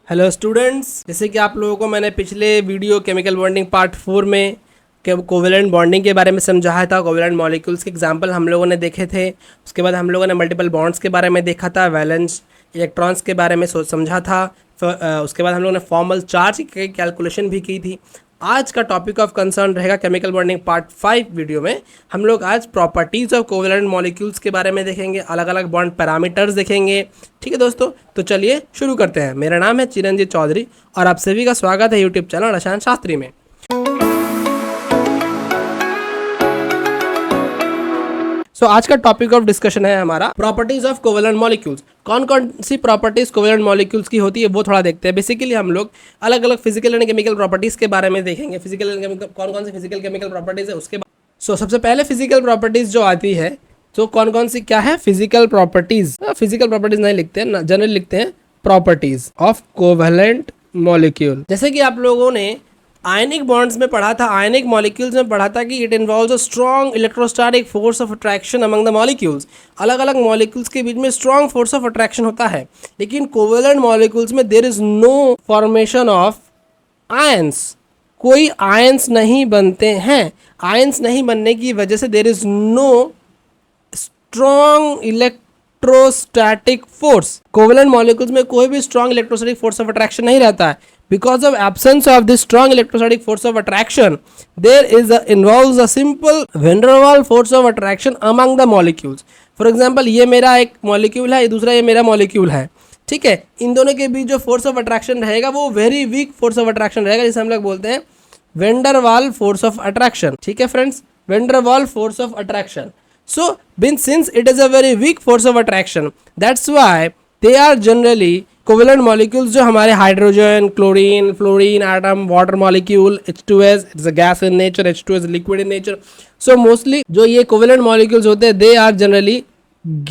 Hello students, जैसे कि आप लोगों को मैंने पिछले वीडियो केमिकल बॉन्डिंग पार्ट 4 में कोवेलेंट बॉन्डिंग के बारे में समझाया था। कोवेलेंट मॉलिक्यूल्स के एग्जांपल हम लोगों ने देखे थे। उसके बाद हम लोगों ने मल्टीपल बॉन्ड्स के बारे में देखा था, वैलेंस इलेक्ट्रॉन्स के बारे में समझा था। उसके बाद हम लोगों ने फॉर्मल चार्ज की कैलकुलेशन भी की थी। आज का टॉपिक ऑफ कंसर्न रहेगा केमिकल बॉन्डिंग पार्ट 5 वीडियो में। हम लोग आज प्रॉपर्टीज़ ऑफ कोवेलेंट मॉलिक्यूल्स के बारे में देखेंगे, अलग अलग बॉन्ड पैरामीटर्स देखेंगे। ठीक है दोस्तों, तो चलिए शुरू करते हैं। मेरा नाम है चिरंजीत चौधरी और आप सभी का स्वागत है यूट्यूब चैनल रसायन शास्त्री में। आज का टॉपिक ऑफ डिस्कशन है हमारा प्रॉपर्टीज ऑफ कोवेलेंट मॉलिक्यूल्स। कौन कौन सी प्रॉपर्टीज कोवेलेंट मॉलिक्यूल्स की होती है वो थोड़ा देखते हैं। बेसिकली हम लोग अलग अलग फिजिकल एंड केमिकल प्रॉपर्टीज के बारे में देखेंगे। फिजिकल एंड केमिकल कौन कौन सी फिजिकल केमिकल प्रॉपर्टीज है उसके बाद सबसे पहले फिजिकल प्रॉपर्टीज जो आती है तो कौन कौन सी क्या है फिजिकल प्रॉपर्टीज। फिजिकल प्रॉपर्टीज नहीं लिखते हैं, जनरली लिखते हैं प्रॉपर्टीज ऑफ कोवेलेंट मॉलिक्यूल। जैसे कि आप लोगों ने आयनिक बॉन्ड्स में पढ़ा था, आयनिक मॉलिक्यूल्स में पढ़ा था कि it involves a strong electrostatic force of attraction among the molecules. अलग अलग मॉलिक्यूल्स के बीच में स्ट्रॉन्ग फोर्स ऑफ अट्रैक्शन होता है, लेकिन कोवेलेंट मॉलिक्यूल्स में there is no formation of ions. कोई आयंस नहीं बनते हैं। आयंस नहीं बनने की वजह से there is no strong electrostatic force. Covalent molecules में कोई भी strong electrostatic force of attraction नहीं रहता है। Because of absence of this strong electrostatic force of attraction, there involves a simple van der Waals force of attraction among the molecules. For example, ये मेरा एक molecule है, दूसरा ये मेरा मॉलिक्यूल है। ठीक है, इन दोनों के बीच जो फोर्स ऑफ अट्रैक्शन रहेगा वो very weak force of attraction रहेगा, जिसे हम लोग बोलते हैं van der Waals force of attraction. ठीक है friends, van der Waals force of attraction. So since it is a very weak force of attraction, that's why they are generally covalent molecules जो हमारे hydrogen, chlorine, fluorine atom, water molecule, H2S it's a gas in nature, H2S liquid in nature. So mostly जो ये covalent molecules होते हैं they are generally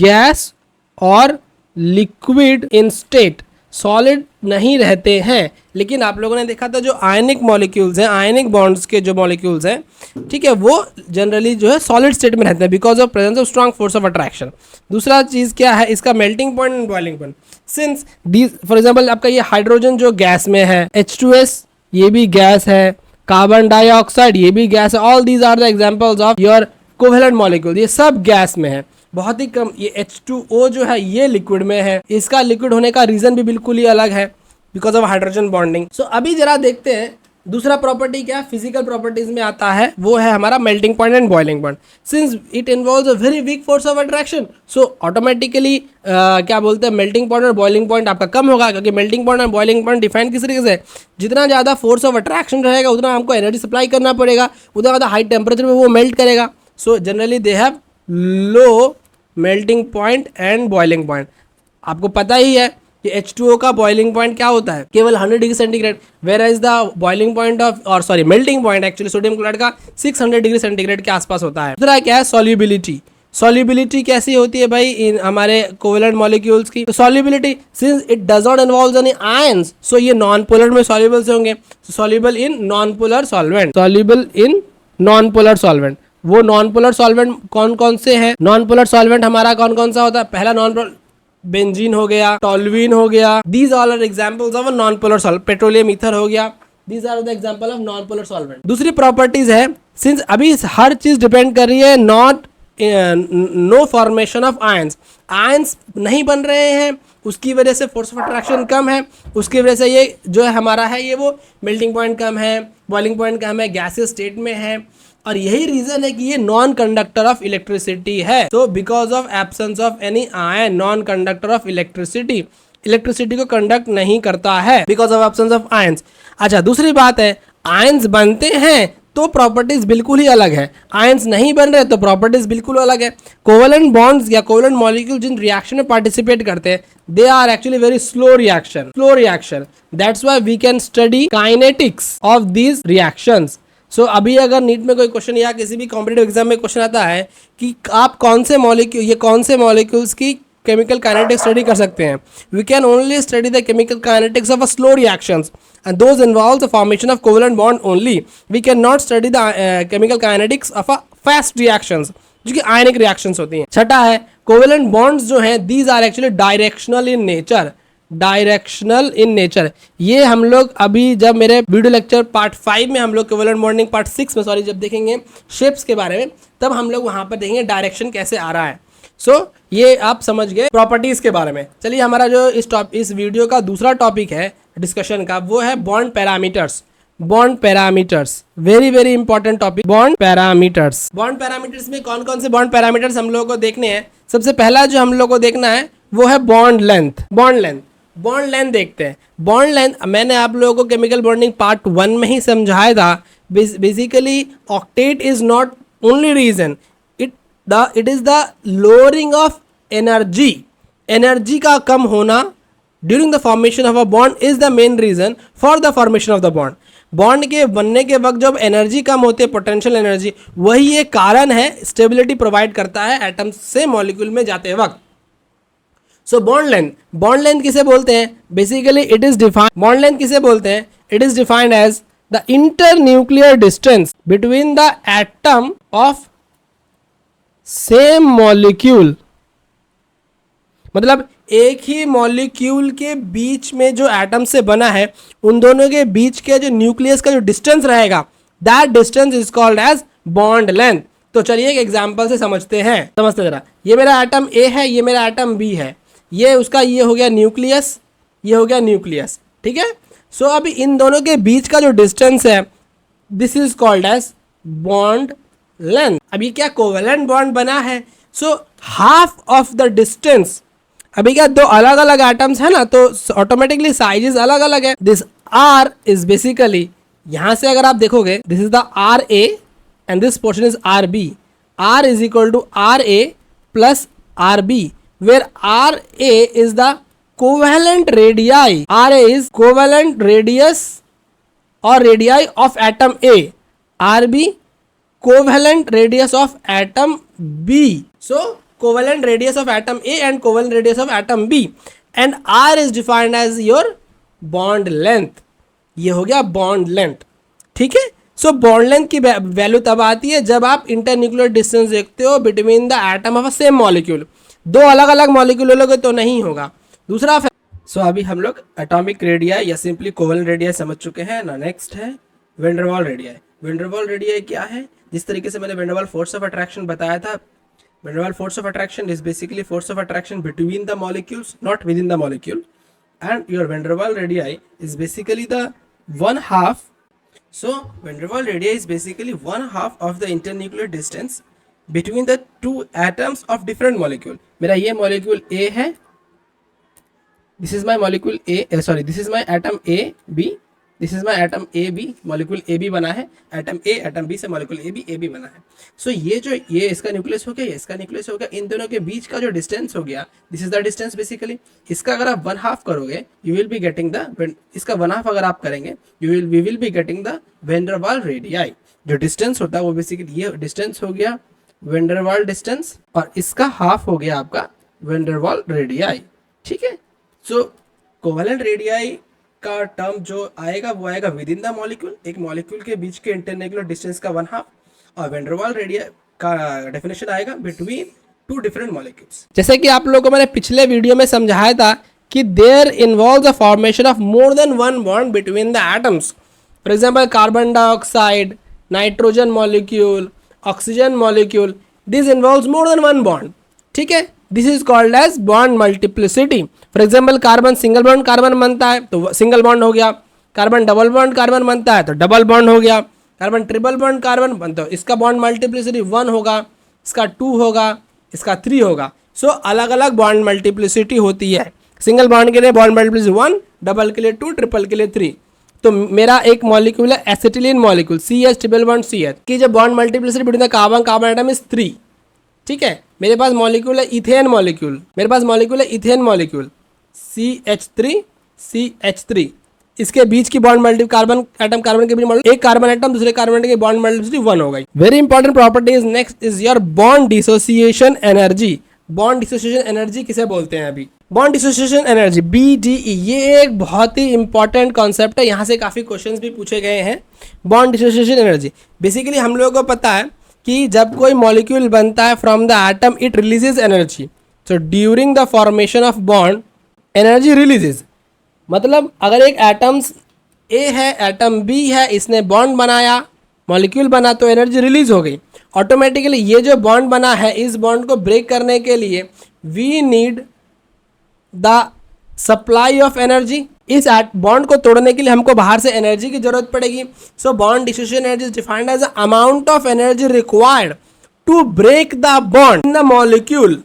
gas और liquid in state, solid नहीं रहते हैं। लेकिन आप लोगों ने देखा था जो आयनिक मॉलिक्यूल्स हैं, आयनिक बॉन्ड्स के जो मॉलिक्यूल्स हैं, ठीक है, वो जनरली जो है सॉलिड स्टेट में रहते हैं because of presence of strong force of attraction. दूसरा चीज़ क्या है, इसका melting point and boiling point. Since these for example आपका ये हाइड्रोजन जो गैस में है, H2S ये भी गैस है, कार्बन डाइऑक्साइड ये भी गैस है। All these are the examples of your covalent molecule. ये सब गैस में है, बहुत ही कम। ये H2O जो है ये लिक्विड में है। इसका लिक्विड होने का रीजन भी बिल्कुल ही अलग है बिकॉज ऑफ हाइड्रोजन बॉन्डिंग। सो अभी जरा देखते हैं दूसरा प्रॉपर्टी क्या फिजिकल प्रॉपर्टीज में आता है, वो है हमारा melting point and boiling point. Since it involves a very weak force of attraction, so automatically क्या बोलते हैं मेल्टिंग पॉइंट और बॉइलिंग पॉइंट आपका कम होगा, क्योंकि मेल्टिंग पॉइंट और बॉइलिंग पॉइंट डिफाइन किस तरीके से, जितना ज़्यादा फोर्स ऑफ अट्रैक्शन रहेगा उतना हमको एनर्जी सप्लाई करना पड़ेगा, उतना ज़्यादा हाई टेम्परेचर में वो मेल्ट करेगा। So generally they have low melting point and boiling point. आपको पता ही है कि H2O का बॉइलिंग पॉइंट क्या होता है, केवल 100 degree centigrade, where is the boiling point of और sorry melting point actually sodium chloride का 600 डिग्री सेंटीग्रेड के आसपास होता है। दूसरा क्या है सॉल्युबिलिटी। सॉल्युबिलिटी कैसी होती है भाई इन हमारे कोवेलेंट मॉलिक्यूल्स की, तो solubility since it does not involve any ions, so ये नॉन पोलर में सॉल्युबल से होंगे, soluble in non polar solvent, soluble in non polar solvent. वो नॉन पोलर सॉल्वेंट कौन कौन से हैं, नॉन पोलर सॉल्वेंट हमारा कौन कौन सा होता है, पहला नॉन पोलर बेंजीन हो गया, टॉल्यूइन हो गया, these all are examples of a non polar solvent. Petroleum ether हो गया, these are the example of non polar solvent. दूसरी प्रॉपर्टीज है, सिंस अभी हर चीज डिपेंड कर रही है not no formation of ions, ions नहीं बन रहे हैं, उसकी वजह से फोर्स ऑफ अट्रैक्शन कम है, उसकी वजह से ये जो है हमारा है ये वो मेल्टिंग पॉइंट कम है, बॉइलिंग पॉइंट कम है, गैसियस स्टेट में है, और यही रीजन है कि ये नॉन कंडक्टर ऑफ इलेक्ट्रिसिटी है। तो because of absence of any ion, non conductor of electricity, electricity को कंडक्ट नहीं करता है because of absence of ions. अच्छा, दूसरी बात है आयंस बनते हैं तो प्रॉपर्टीज बिल्कुल ही अलग है, आयंस नहीं बन रहे तो प्रॉपर्टीज बिल्कुल अलग है। कोवेलेंट बॉन्ड्स या कोवेलेंट मॉलिक्यूल जिन रिएक्शन में पार्टिसिपेट करते हैं they are actually very slow reaction, that's why we can study kinetics of these reactions. So अभी अगर नीट में कोई क्वेश्चन या किसी भी कॉम्पिटिटिव एग्जाम में क्वेश्चन आता है कि आप कौन से मॉलिक्यूल्स की केमिकल काइनेटिक्स स्टडी कर सकते हैं, we can only study the chemical kinetics of a slow reactions and those involve the formation of covalent bond only. We cannot study the chemical kinetics of a fast reactions, जो कि आयनिक reactions होती हैं। छठा है covalent bonds जो हैं these are actually directional in nature, directional in nature. ये हम लोग अभी जब मेरे वीडियो लेक्चर पार्ट 5 में हम लोग कोवेलेंट बॉन्डिंग पार्ट 6 में जब देखेंगे शेप्स के बारे में, तब हम लोग वहाँ पर देखेंगे डायरेक्शन कैसे आ रहा है। ये आप समझ गए प्रॉपर्टीज के बारे में। चलिए हमारा जो इस वीडियो का दूसरा टॉपिक है डिस्कशन का, वो है bond parameters. Bond parameters very very important topic. Bond parameters, bond parameters में कौन कौन से बॉन्ड पैरामीटर्स हम लोगों को देखने हैं। सबसे पहला जो हम लोग को देखना है वो है बॉन्ड लेंथ। बॉन्ड लेंथ देखते हैं। बॉन्ड लेंथ मैंने आप लोगों को केमिकल बॉन्डिंग पार्ट 1 में ही समझाया था। Basically octet is not only reason, it is the lowering of energy का कम होना during the formation of a bond is the main reason for the formation of the bond. Bond के बनने के वक्त जब एनर्जी कम होती है, पोटेंशियल एनर्जी, वही एक कारण है, स्टेबिलिटी प्रोवाइड करता है एटम से मॉलिक्यूल में जाते वक्त। सो बॉन्ड लेंथ किसे बोलते हैं? Basically it is defined, bond length किसे बोलते हैं? It is defined as the internuclear distance between the atom of same molecule. मतलब एक ही मॉलिक्यूल के बीच में जो एटम से बना है, उन दोनों के बीच के जो न्यूक्लियस का जो डिस्टेंस रहेगा, that distance is called as bond length. तो चलिए एक एग्जांपल से समझते हैं, समझते जरा। ये मेरा एटम ए है, ये मेरा एटम बी है, ये उसका ये हो गया न्यूक्लियस, ये हो गया न्यूक्लियस, ठीक है। सो अभी इन दोनों के बीच का जो डिस्टेंस है, this is called as bond length. अभी क्या कोवेलेंट बॉन्ड बना है, so half of the distance. अभी क्या दो अलग अलग एटम्स है ना, तो ऑटोमेटिकली साइजेस अलग अलग है। दिस आर इज बेसिकली, यहां से अगर आप देखोगे, this is the R A and this portion is R B. R is equal to R A plus R B, where R A is the covalent radii. R A is covalent radius और radii of atom A, R B covalent radius of atom B. So covalent radius of atom A and covalent radius of atom B, and R is defined as your bond length। ये हो गया bond length, ठीक है। सो bond length की value तब आती है जब आप इंटरन्यूक्लियर डिस्टेंस देखते हो between the atom of a same molecule. दो अलग अलग मॉलिक्यूल लोगे तो नहीं होगा। दूसरा सो अभी हम लोग एटॉमिक रेडियाई या सिंपली कोवेलेंट रेडियाई समझ चुके हैं ना। नेक्स्ट है van der Waals radii. Van der Waals radii क्या है? जिस तरीके से मैंने van der Waals force of attraction बताया था, Van der Waals force of attraction is basically force of attraction between the molecules, not within the molecule. And your Van der Waals radii is basically the 1/2. So Van der Waals radii is basically 1/2 of the internuclear distance between the two atoms of different molecule. मेरा ये molecule A है, this is my molecule A, this is my atom A B, this is my atom A B, molecule A B बना है, atom A atom B से molecule A B बना है। सो ये इसका न्यूक्लियस हो गया, ये इसका न्यूक्लियस हो गया, इन दोनों के बीच का जो डिस्टेंस हो गया, this is the distance basically. इसका अगर आप 1/2 करोगे, you will be getting the, इसका 1/2 अगर आप करेंगे, we will be getting the van der Waals radii. जो डिस्टेंस होता है वो बेसिकली ये डिस्टेंस हो गया वैन डर वाल डिस्टेंस, और इसका हाफ हो गया आपका वैन डर वाल रेडियाई, ठीक है। सो कोवेलेंट रेडियाई का टर्म जो आएगा वो आएगा विद इन द मॉलिक्यूल, एक मॉलिक्यूल के बीच के इंटरन्यूक्लियर डिस्टेंस का 1/2, और वैन डर वाल रेडियाई का डेफिनेशन आएगा बिटवीन टू डिफरेंट मॉलिक्यूल्स। जैसे कि आप लोगों को मैंने पिछले वीडियो में समझाया था कि there involves the formation of more than one bond between the atoms. For example carbon dioxide, nitrogen molecule, oxygen molecule, this involves more than one bond, ठीक है। This is called as bond multiplicity. For example carbon single bond carbon बनता है तो single bond हो गया, carbon double bond carbon बनता है तो डबल बॉन्ड हो गया, कार्बन ट्रिपल बॉन्ड कार्बन बनता है, इसका बॉन्ड मल्टीप्लिसिटी 1 होगा, इसका 2 होगा, इसका 3 होगा। सो अलग अलग बॉन्ड मल्टीप्लिसिटी होती है। सिंगल बॉन्ड के लिए बॉन्ड मल्टीप्लिसिटी 1, डबल के लिए 2, ट्रिपल के लिए 3। तो मेरा एक मॉलिक्यूल है acetylene molecule, CH triple bond CH की जब bond multiplicity between the carbon carbon atom is 3, ठीक है। मेरे पास मॉलिक्यूल है इथेन मॉलिक्यूल, मेरे पास मॉलिक्यूल है इथेन मॉलिक्यूल CH3, इसके बीच की bond multi carbon atom carbon के बीच एक कार्बन एटम दूसरे कार्बन एटम की बॉन्ड मल्टीप्लिसिटी 1 हो गई। Very important property is next is your bond dissociation energy. Bond dissociation energy किसे बोलते हैं? अभी बॉन्ड डिसोसिएशन एनर्जी BDE, ये एक बहुत ही इंपॉर्टेंट कॉन्सेप्ट है, यहाँ से काफी क्वेश्चंस भी पूछे गए हैं। बॉन्ड डिसोसिएशन एनर्जी बेसिकली हम लोगों को पता है कि जब कोई मॉलिक्यूल बनता है from the atom it releases energy. So during the formation of bond energy releases, मतलब अगर एक एटम्स ए है, एटम बी है, इसने बॉन्ड बनाया, मॉलिक्यूल बना, तो एनर्जी रिलीज हो गई ऑटोमेटिकली। ये जो बॉन्ड बना है, इस बॉन्ड को ब्रेक करने के लिए we need the supply of energy. इस बॉन्ड को तोड़ने के लिए हमको बाहर से एनर्जी की जरूरत पड़ेगी। So bond dissociation energy is defined as the amount of energy required to break the bond in the molecule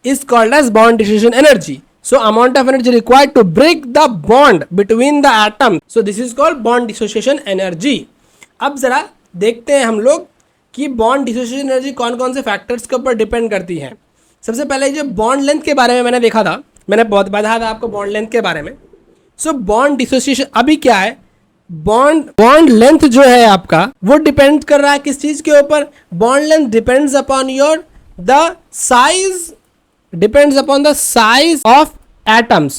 is called as bond dissociation energy. So amount of energy required to break the bond between the atoms. So this is called bond dissociation energy. अब जरा देखते हैं हम लोग कि bond dissociation energy कौन कौन से फैक्टर्स के ऊपर डिपेंड करती है। सबसे पहले जो बॉन्ड लेंथ के बारे में मैंने देखा था, मैंने बहुत बताया था आपको बॉन्ड लेंथ के बारे में। सो बॉन्ड डिसोसिएशन अभी क्या है, बॉन्ड लेंथ जो है आपका वो डिपेंड कर रहा है किस चीज के ऊपर। Bond length depends upon your the size, depends upon the size of atoms,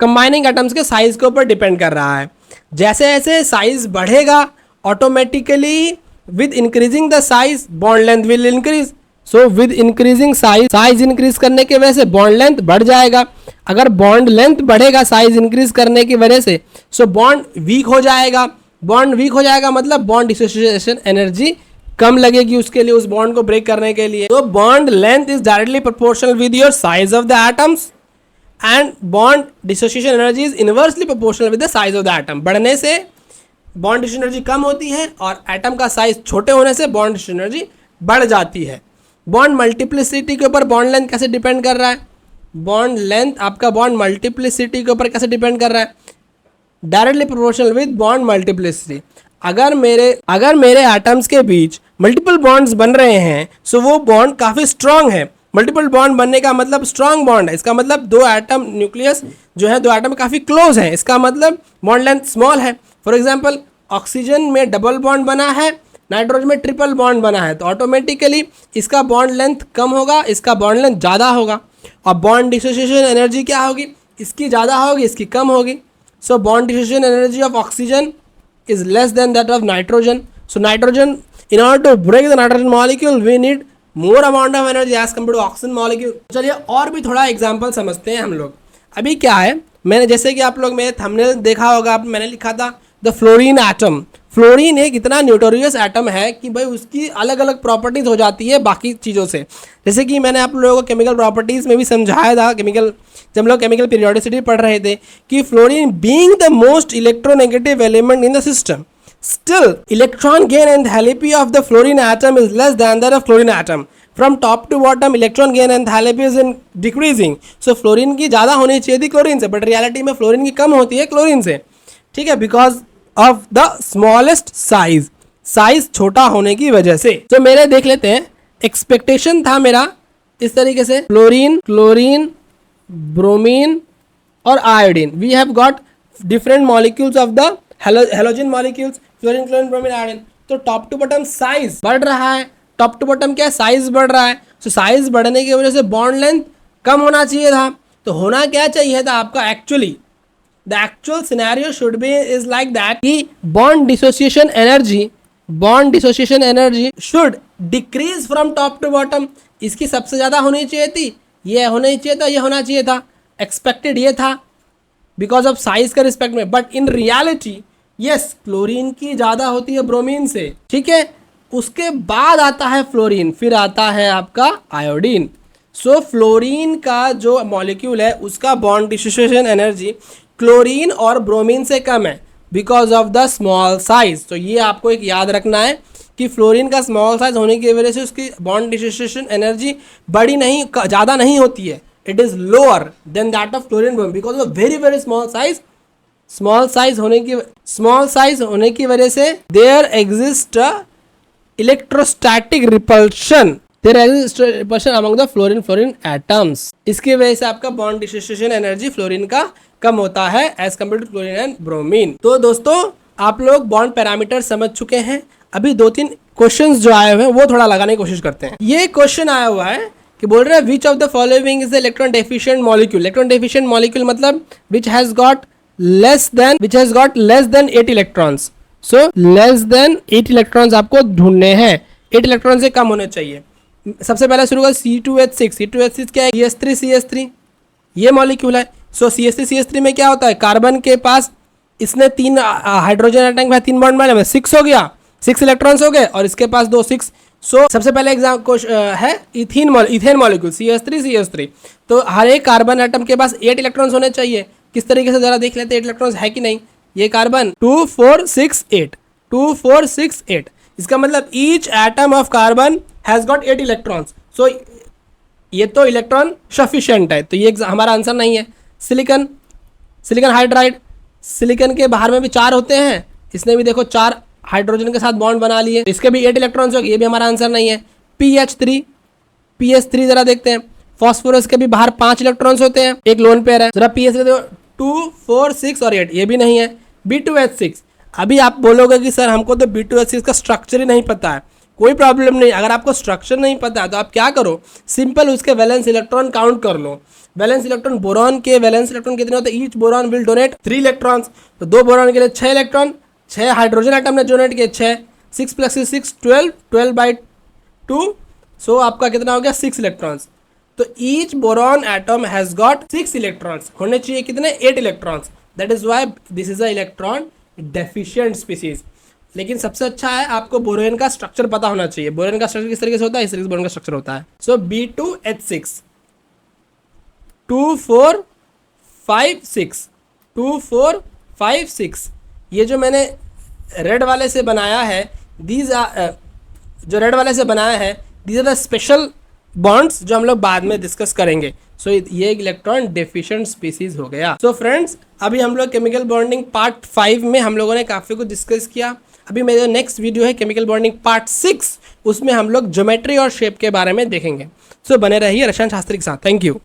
combining atoms के साइज के ऊपर डिपेंड कर रहा है। जैसे जैसे साइज बढ़ेगा automatically with increasing the size bond length will increase. So with increasing size increase करने की वजह से बॉन्ड लेंथ बढ़ जाएगा। अगर बॉन्ड लेंथ बढ़ेगा साइज इंक्रीज करने की वजह से, सो बॉन्ड वीक हो जाएगा। बॉन्ड वीक हो जाएगा मतलब बॉन्ड डिसोसिएशन एनर्जी कम लगेगी उसके लिए, उस बॉन्ड को ब्रेक करने के लिए। तो bond length is directly proportional with your size of the atoms and bond dissociation energy is inversely proportional with the size of the atom. बढ़ने से बॉन्ड डिसोसिएशन एनर्जी कम होती है और एटम का साइज छोटे होने से बॉन्ड डिसोसिएशन एनर्जी बढ़ जाती है। बॉन्ड मल्टीप्लिसिटी के ऊपर बॉन्ड लेंथ कैसे डिपेंड कर रहा है, बॉन्ड लेंथ आपका बॉन्ड मल्टीप्लिसिटी के ऊपर कैसे डिपेंड कर रहा है, directly proportional with bond multiplicity. अगर मेरे एटम्स के बीच मल्टीपल बॉन्ड्स बन रहे हैं, सो वो बॉन्ड काफ़ी स्ट्रांग है। मल्टीपल बॉन्ड बनने का मतलब स्ट्रांग बॉन्ड है, इसका मतलब दो एटम न्यूक्लियस जो है दो एटम काफ़ी क्लोज है, इसका मतलब बॉन्ड लेंथ स्मॉल है। फॉर एग्जांपल ऑक्सीजन में डबल बॉन्ड बना है, नाइट्रोजन में ट्रिपल बॉन्ड बना है, तो ऑटोमेटिकली इसका बॉन्ड लेंथ कम होगा, इसका बॉन्ड लेंथ ज़्यादा होगा। और बॉन्ड डिसोसिएशन एनर्जी क्या होगी, इसकी ज़्यादा होगी, इसकी कम होगी। सो bond dissociation energy of oxygen is less than that of nitrogen. So nitrogen, in order to break the nitrogen molecule, we need more amount of energy as compared to oxygen molecule. चलिए और भी थोड़ा example समझते हैं हम लोग। अभी क्या है, मैंने जैसे कि आप लोग मेरे थंबनेल देखा होगा, मैंने लिखा था द फ्लोरीन एटम। फ्लोरीन एक इतना न्यूटोरियस एटम है कि भाई उसकी अलग अलग प्रॉपर्टीज हो जाती है बाकी चीज़ों से। जैसे कि मैंने आप लोगों को केमिकल प्रॉपर्टीज़ में भी समझाया था, जब हम लोग केमिकल पीरियोडिसिटी पढ़ रहे थे, कि fluorine being the most electronegative element in the system, still electron gain and enthalpy of the fluorine atom is less than that of chlorine atom. From top to bottom electron gain and enthalpy is in decreasing. So fluorine की ज़्यादा होनी चाहिए थी chlorine से, but reality में fluorine की कम होती है क्लोरीन से, ठीक है, because of the smallest size छोटा होने की वजह से। तो मेरे देख लेते हैं, एक्सपेक्टेशन था मेरा इस तरीके से, फ्लोरीन, क्लोरीन, ब्रोमीन और iodine, we have got different molecules of the halogen molecules, fluorine, chlorine, bromine, iodine. तो टॉप टू बॉटम साइज बढ़ रहा है, टॉप टू बॉटम क्या है, साइज बढ़ रहा है। तो साइज बढ़ने की वजह से बॉन्ड लेंथ कम होना चाहिए था। तो होना क्या चाहिए था आपका, actually the actual scenario should be is like that कि bond dissociation energy should decrease from top to bottom। इसकी सबसे ज़्यादा होनी चाहिए थी, ये होना चाहिए था, ये होना चाहिए था, एक्सपेक्टेड ये था बिकॉज ऑफ साइज का रिस्पेक्ट में। But in reality yes, chlorine की ज़्यादा होती है ब्रोमीन से, ठीक है। उसके बाद आता है फ्लोरीन, फिर आता है आपका आयोडीन। सो फ्लोरीन का जो मॉलिक्यूल है उसका बॉन्ड डिसोसिएशन एनर्जी क्लोरीन और ब्रोमीन से कम है because of the small size. तो ये आपको एक याद रखना है कि फ्लोरीन का स्मॉल साइज होने की वजह से उसकी बॉन्ड डिसोसिएशन एनर्जी बड़ी नहीं, ज़्यादा नहीं होती है, it is lower than that of chlorine bromine because of very very small size होने की वजह से there exist electrostatic repulsion among the fluorine atoms. इसकी वजह से आपका बॉन्ड डिसोसिएशन एनर्जी फ्लोरीन का कम होता है as compare to chlorine and bromine. तो दोस्तों आप लोग बॉन्ड पैरामीटर समझ चुके हैं। अभी 2-3 क्वेश्चंस जो आए हुए हैं वो थोड़ा लगाने की कोशिश करते हैं। ये क्वेश्चन आया हुआ है कि बोल रहे हैं which of the following is the electron deficient molecule. Electron deficient molecule मतलब which has got less than 8 electrons. So less than 8 electrons आपको ढूंढने हैं, 8 इलेक्ट्रॉन से कम होने चाहिए। सबसे पहले शुरू कर C2H6 क्या है, CH3 ये मॉलिक्यूल है। सो CH3 में क्या होता है, कार्बन के पास इसने 3 हाइड्रोजन एटम में 3 बॉन्ड मारे, 6 हो गया, 6 इलेक्ट्रॉन्स हो गए, और इसके पास 2 6। सो सबसे पहले एग्जाम है इथेन मॉलिक्यूल CH3। तो हर एक कार्बन एटम के पास 8 इलेक्ट्रॉन्स होने चाहिए। किस तरीके से जरा देख लेते हैं 8 इलेक्ट्रॉन्स है कि नहीं। ये कार्बन 2 4 6 8 2 4 6 8, इसका मतलब each atom of carbon has got 8 electrons. So ये तो इलेक्ट्रॉन सफिशिएंट है, तो ये हमारा आंसर नहीं है। सिलिकन हाइड्राइड, सिलिकन के बाहर में भी 4 होते हैं, इसने भी देखो 4 हाइड्रोजन के साथ बॉन्ड बना लिए, इसके भी 8 इलेक्ट्रॉन्स हो गए, ये भी हमारा आंसर नहीं है। PH3 जरा देखते हैं। फॉस्फोरस के भी बाहर 5 इलेक्ट्रॉन्स होते हैं, एक लोन पेयर है। जरा PS 2 4 6 और 8, ये भी नहीं है। B2H6, अभी आप बोलोगे कि सर हमको तो B2H6 का स्ट्रक्चर ही नहीं पता है। कोई प्रॉब्लम नहीं, अगर आपको स्ट्रक्चर नहीं पता है तो आप क्या करो, सिंपल उसके वैलेंस इलेक्ट्रॉन काउंट कर लो। वैलेंस इलेक्ट्रॉन, बोरॉन के वैलेंस इलेक्ट्रॉन कितने होते हैं, each boron will donate 3 electrons, तो 2 बोरॉन के लिए 6 इलेक्ट्रॉन, 6 हाइड्रोजन एटम ने डोनेट किए 6, 6 + 6 12/2, सो आपका कितना हो गया 6 इलेक्ट्रॉन्स। तो each boron atom has got 6 electrons, होने चाहिए कितने 8 electrons, that is why this is a electron deficient species. लेकिन सबसे अच्छा है आपको बोरोन का स्ट्रक्चर पता होना चाहिए। बोरोन का स्ट्रक्चर किस तरीके से होता है, इस तरीके से बोरोन का स्ट्रक्चर होता है। सो B2H6 2 4 5 6 2 4 5 6, ये जो मैंने रेड वाले से बनाया है, दीज जो रेड वाले से बनाया है, these are the special bonds जो हम लोग बाद में डिस्कस करेंगे। सो ये इलेक्ट्रॉन डेफिशिएंट स्पीसीज हो गया। सो फ्रेंड्स, अभी हम लोग केमिकल बॉन्डिंग पार्ट 5 में हम लोगों ने काफ़ी कुछ डिस्कस किया। अभी मेरा नेक्स्ट वीडियो है केमिकल बॉन्डिंग पार्ट 6, उसमें हम लोग ज्योमेट्री और शेप के बारे में देखेंगे। सो बने रहिए रसायन शास्त्री के साथ। Thank you.